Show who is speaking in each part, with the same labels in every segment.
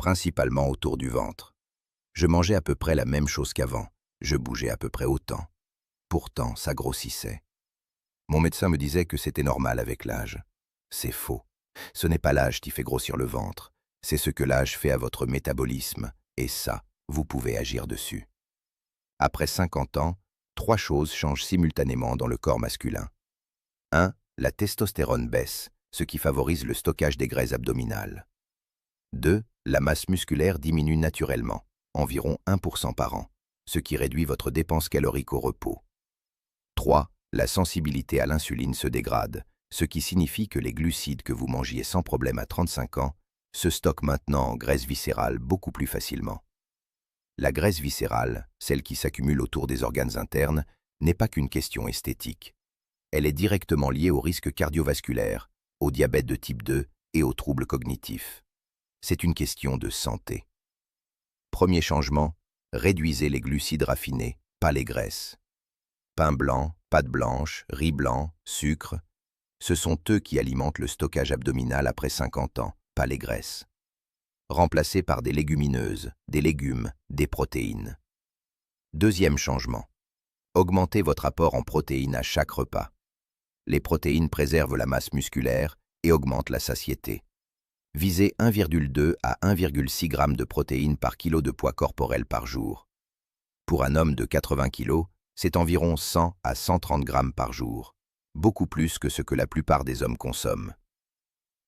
Speaker 1: principalement autour du ventre. Je mangeais à peu près la même chose qu'avant, je bougeais à peu près autant. Pourtant, ça grossissait. Mon médecin me disait que c'était normal avec l'âge. C'est faux. Ce n'est pas l'âge qui fait grossir le ventre, c'est ce que l'âge fait à votre métabolisme, et ça, vous pouvez agir dessus. Après 50 ans, 3 choses changent simultanément dans le corps masculin. 1. La testostérone baisse, ce qui favorise le stockage des graisses abdominales. 2. La masse musculaire diminue naturellement, environ 1% par an, ce qui réduit votre dépense calorique au repos. 3. La sensibilité à l'insuline se dégrade, ce qui signifie que les glucides que vous mangiez sans problème à 35 ans se stockent maintenant en graisse viscérale beaucoup plus facilement. La graisse viscérale, celle qui s'accumule autour des organes internes, n'est pas qu'une question esthétique. Elle est directement liée au risque cardiovasculaire, au diabète de type 2 et aux troubles cognitifs. C'est une question de santé. Premier changement, réduisez les glucides raffinés, pas les graisses. Pain blanc, pâte blanche, riz blanc, sucre, ce sont eux qui alimentent le stockage abdominal après 50 ans, pas les graisses. Remplacez par des légumineuses, des légumes, des protéines. Deuxième changement. Augmentez votre apport en protéines à chaque repas. Les protéines préservent la masse musculaire et augmentent la satiété. Visez 1,2 à 1,6 g de protéines par kilo de poids corporel par jour. Pour un homme de 80 kg, c'est environ 100 à 130 g par jour, beaucoup plus que ce que la plupart des hommes consomment.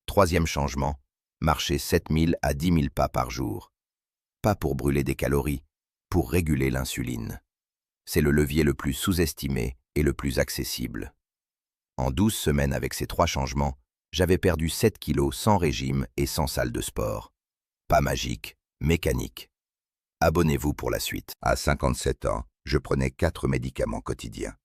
Speaker 1: Troisième changement, marchez 7000 à 10 000 pas par jour. Pas pour brûler des calories, pour réguler l'insuline. C'est le levier le plus sous-estimé et le plus accessible. En 12 semaines avec ces 3 changements, j'avais perdu 7 kilos sans régime et sans salle de sport. Pas magique, mécanique. Abonnez-vous pour la suite. À 57 ans, je prenais 4 médicaments quotidiens.